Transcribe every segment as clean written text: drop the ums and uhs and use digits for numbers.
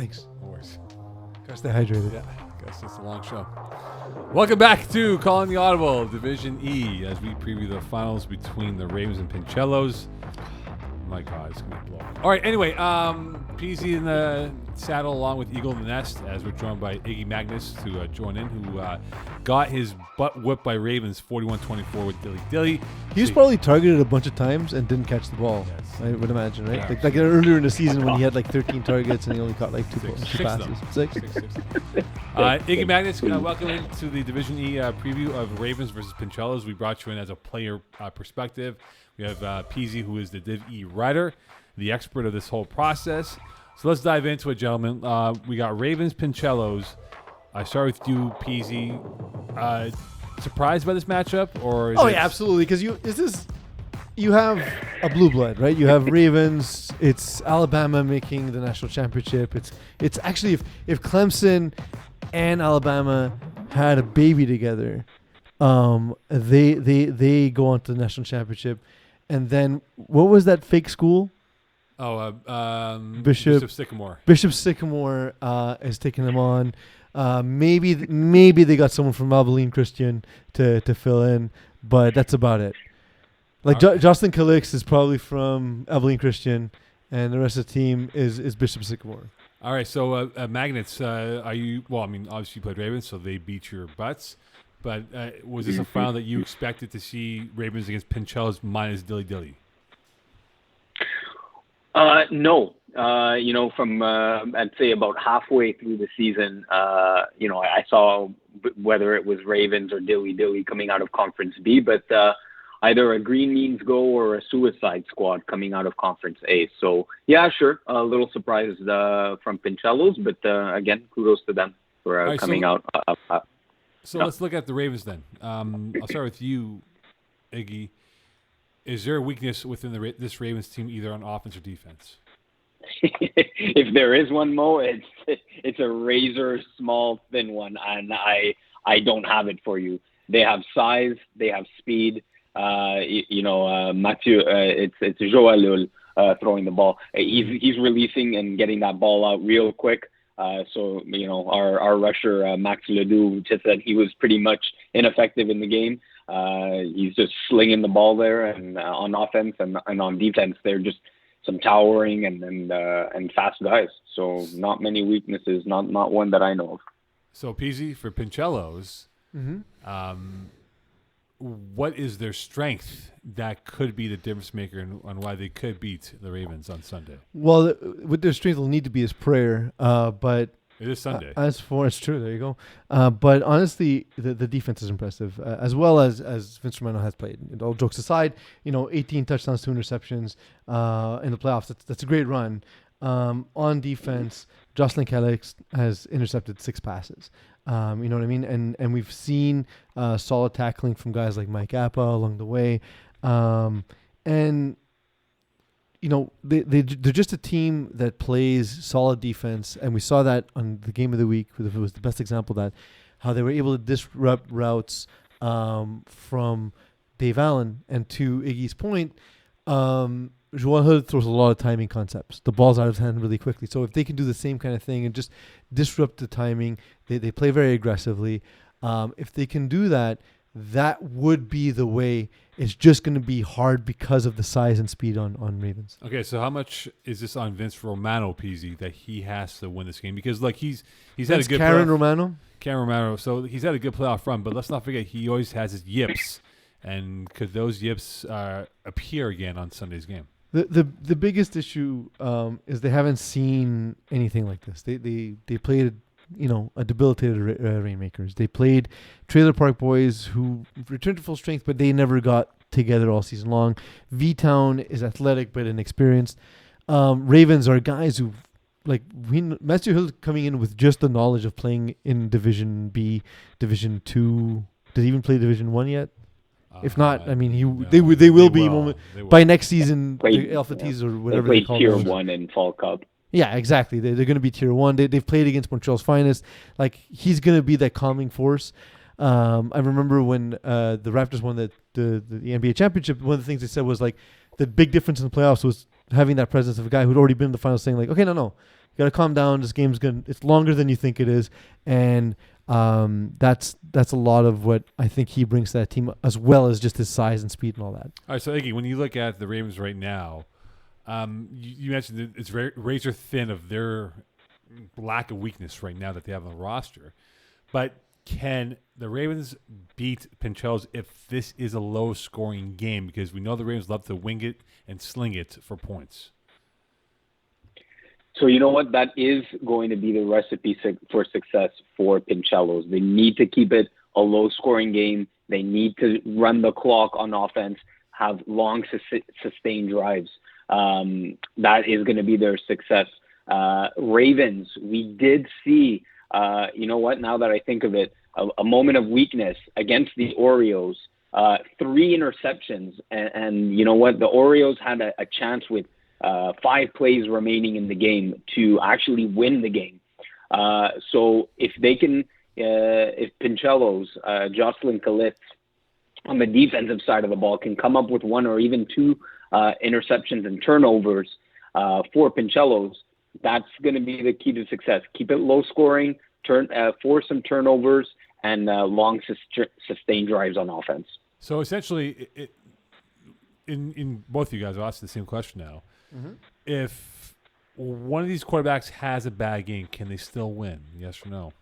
Thanks. No worries. Gotta stay hydrated. Yeah, guess it's a long show. Welcome back to Calling the Audible, Division E, as we preview the finals between the Ravens and Pincellos. My God, it's going to blow. All right, anyway, Peeze in the saddle along with Eagle in the nest, as we're joined by Iggy Magnus to join in, who got his butt whipped by Ravens 41-24 with Dilly Dilly. He was probably targeted a bunch of times and didn't catch the ball. Yes. I would imagine, right? Yeah. Like earlier in the season when he had like 13 targets and he only caught like two Six passes. of them. Six? Iggy Magnus, welcome into the Division E preview of Ravens versus Pincellos. We brought you in as a player perspective. We have Peeze, who is the Div E writer, the expert of this whole process. So let's dive into it, gentlemen. We got Ravens, Pincellos. I start with you, Peeze. Surprised by this matchup, or is Yeah, absolutely. Because you have a blue blood, right? You have Ravens. It's Alabama making the national championship. It's actually if Clemson and Alabama had a baby together, they go on to the national championship. And then what was that fake school? Bishop Sycamore. Bishop Sycamore is taking them on. Maybe they got someone from Abilene Christian to fill in, but that's about it. Like Jocelyn Calix is probably from Abilene Christian, and the rest of the team is Bishop Sycamore. All right, so Magnets, are you? Well, I mean, obviously you played Ravens, so they beat your butts. But was this a final that you expected to see Ravens against Pincellos minus Dilly Dilly? No. From I'd say about halfway through the season, I saw whether it was Ravens or Dilly Dilly coming out of Conference B, but either a Green Means Go or a Suicide Squad coming out of Conference A. So, yeah, sure, a little surprised from Pincellos, but again, kudos to them for coming out. So let's look at the Ravens then. I'll start with you, Iggy. Is there a weakness within this Ravens team, either on offense or defense? If there is one, Mo, it's a razor small, thin one, and I don't have it for you. They have size, they have speed. Mathieu, it's Joel throwing the ball. He's releasing and getting that ball out real quick. Our rusher, Max Ledoux, just said he was pretty much ineffective in the game. He's just slinging the ball there, and on offense and on defense, they're just some towering and fast guys. So not many weaknesses, not one that I know of. So Peeze, for Pincellos, what is their strength that could be the difference maker on why they could beat the Ravens on Sunday? Well, what their strength will need to be is prayer. But it is Sunday. It's true. There you go. But honestly, the defense is impressive, as well as Vince Romano has played. All jokes aside, 18 touchdowns, 2 interceptions in the playoffs. That's a great run. On defense, Jocelyn Calix has intercepted 6 passes. You know what I mean? And we've seen solid tackling from guys like Mike Appa along the way. They're just a team that plays solid defense, and we saw that on the game of the week. It was the best example of that, how they were able to disrupt routes from Dave Allen. And to Iggy's point, Joel Hood throws a lot of timing concepts. The ball's out of hand really quickly. So if they can do the same kind of thing and just disrupt the timing, they play very aggressively. If they can do that, that would be the way. It's just going to be hard because of the size and speed on Ravens. Okay, so how much is this on Vince Romano, Peeze, that he has to win this game? Because he's had a good Karen Romano. So he's had a good playoff run, but let's not forget he always has his yips, and could those yips appear again on Sunday's game? The biggest issue is they haven't seen anything like this. They played a debilitated Rainmakers. They played Trailer Park Boys, who returned to full strength, but they never got together all season long. V-Town is athletic but inexperienced. Ravens are guys who, Matthew Hill coming in with just the knowledge of playing in Division B, Division 2. Did he even play Division 1 yet? If not, I mean, they will be by next season. Alpha T's or whatever they call it. They played Tier 1 in Fall Cup. Yeah, exactly. They're going to be Tier 1. They've played against Montreal's finest. He's going to be that calming force. I remember when the Raptors won the NBA championship, one of the things they said was the big difference in the playoffs was having that presence of a guy who'd already been in the finals, saying like, okay, no, you gotta calm down. This game's good. It's longer than you think it is, and that's a lot of what I think he brings to that team, as well as just his size and speed and all that. All right, so Iggy, when you look at the Ravens right now, you mentioned that it's razor thin of their lack of weakness right now that they have on the roster. But can the Ravens beat Pincellos if this is a low-scoring game? Because we know the Ravens love to wing it and sling it for points. So you know what? That is going to be the recipe for success for Pincellos. They need to keep it a low-scoring game. They need to run the clock on offense, have long, sustained drives. That is going to be their success. Ravens, we did see, you know what? Now that I think of it, a moment of weakness against the Orioles. 3 interceptions, and you know what? The Orioles had a chance with 5 plays remaining in the game to actually win the game. So if they can, if Pincellos, Jocelyn Kalitz on the defensive side of the ball can come up with 1 or even 2 interceptions and turnovers for Pincellos, that's going to be the key to success. Keep it low scoring, force some turnovers, and long sustained drives on offense. So essentially, in both of you guys, I'll ask the same question now. Mm-hmm. If one of these quarterbacks has a bad game, can they still win? Yes or no?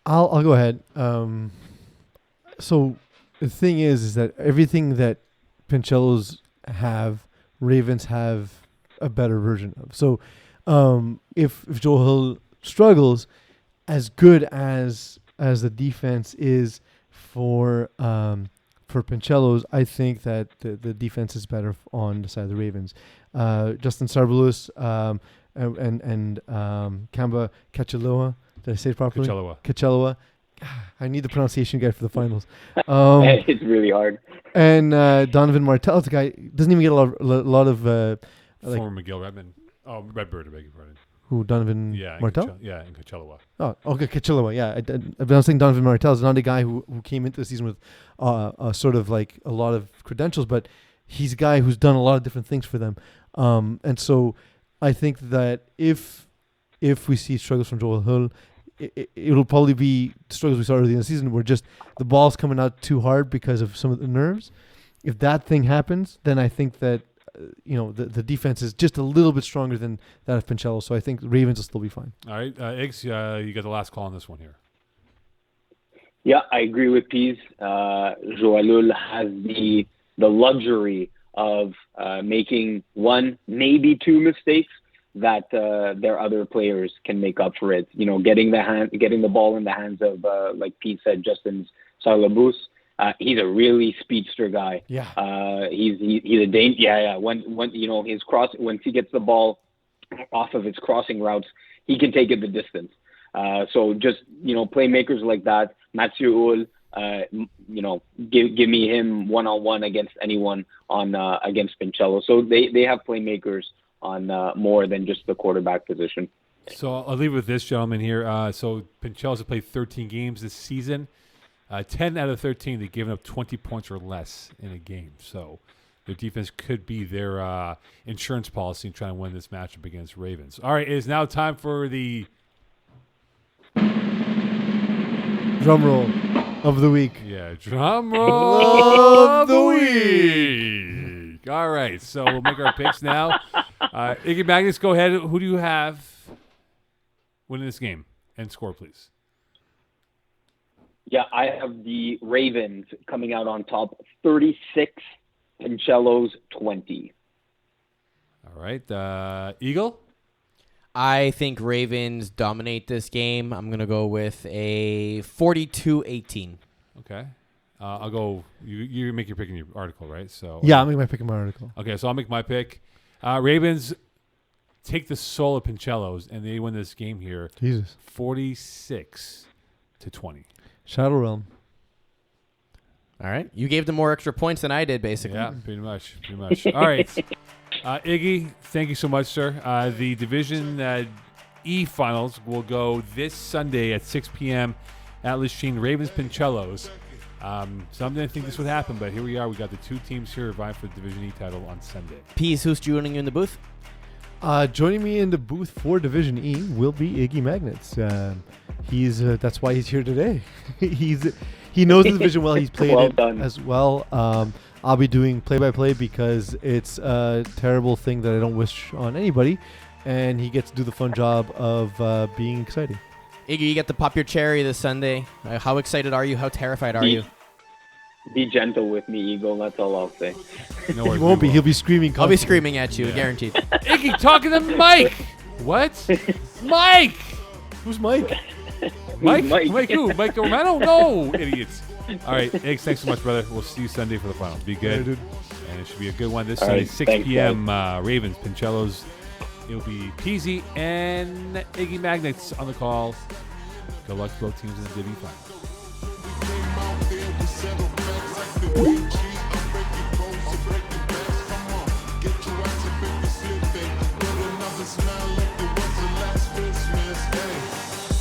I'll go ahead. So the thing is that everything that Pincellos have, Ravens have a better version of. So if Joe Hill struggles, as good as the defense is for Pincellos, I think that the defense is better on the side of the Ravens. Justin Sarbalus and Kamba Kachiloa. Did I say it properly? Kachiloa. I need the pronunciation guide for the finals. It's really hard. And Donovan Martell, the guy doesn't even get a lot of former Miguel Redmond. Oh, Redbird, I beg your pardon. Who, Donovan Martell? In Kachiloa. Oh, okay, Kachiloa, yeah. I was saying Donovan Martell is not a guy who came into the season with sort of like a lot of credentials, but he's a guy who's done a lot of different things for them. And so I think that if we see struggles from Joel Hill, it'll probably be struggles we saw early in the season where just the ball's coming out too hard because of some of the nerves. If that thing happens, then I think that the defense is just a little bit stronger than that of Pincellos, so I think the Ravens will still be fine. All right, Iggs, you got the last call on this one here. Yeah, I agree with Peeze. Joalul has the luxury of making 1, maybe 2 mistakes that their other players can make up for it. Getting the ball in the hands of, like Pete said, Justin Sarlabus. He's a really speedster guy. Yeah. He's a danger. Yeah. When his cross, once he gets the ball off of his crossing routes, he can take it the distance. So just playmakers like that, Mathieu Hull, give me him 1-on-1 against anyone against Pincello. So they have playmakers on more than just the quarterback position. So I'll leave with this gentleman here. So Pincellos have played 13 games this season. 10 out of 13, they've given up 20 points or less in a game. So their defense could be their insurance policy in trying to win this matchup against Ravens. All right, it is now time for the drum roll of the week. Yeah, drum roll of the week. All right, so we'll make our picks now. Iggy Magnus, go ahead. Who do you have winning this game? And score, please. Yeah, I have the Ravens coming out on top, 36, Pincellos 20. All right, Eagle? I think Ravens dominate this game. I'm going to go with a 42-18. Okay. I'll go. You make your pick in your article, right? So yeah, I'll make my pick in my article. Okay, so I'll make my pick. Ravens take the soul of Pincellos, and they win this game here. Jesus. 46-20. Shadow Realm. All right. You gave them more extra points than I did, basically. Yeah, pretty much. All right. Iggy, thank you so much, sir. The Division E finals will go this Sunday at 6 p.m. at Lachine. Ravens Pincellos. Some didn't think this would happen, but here we are. We got the two teams here vying for the Division E title on Sunday. Peeze, who's joining you in the booth? Joining me in the booth for Division E will be Iggy Magnets. That's why he's here today. He knows the division well. He's played it as well. I'll be doing play-by-play because it's a terrible thing that I don't wish on anybody, and he gets to do the fun job of being exciting. Iggy, you get to pop your cherry this Sunday. How excited are you? How terrified are you? Be gentle with me, Eagle. That's all I'll say. No He worries, won't we be. will. He'll be screaming. I'll be constantly. screaming at you, Yeah. guaranteed. Iggy, talking to Mike. What? Mike. Who's Mike? Mike? Mike? Mike who? Mike Romano? No, idiots. All right, Iggs, thanks so much, brother. We'll see you Sunday for the finals. Be good. Yeah, dude. And it should be a good one this All Sunday, right, 6 thanks, p.m. Ravens, Pincellos. It'll be Peasy and Iggy Magnets on the call. Good luck to both teams in the Division Final.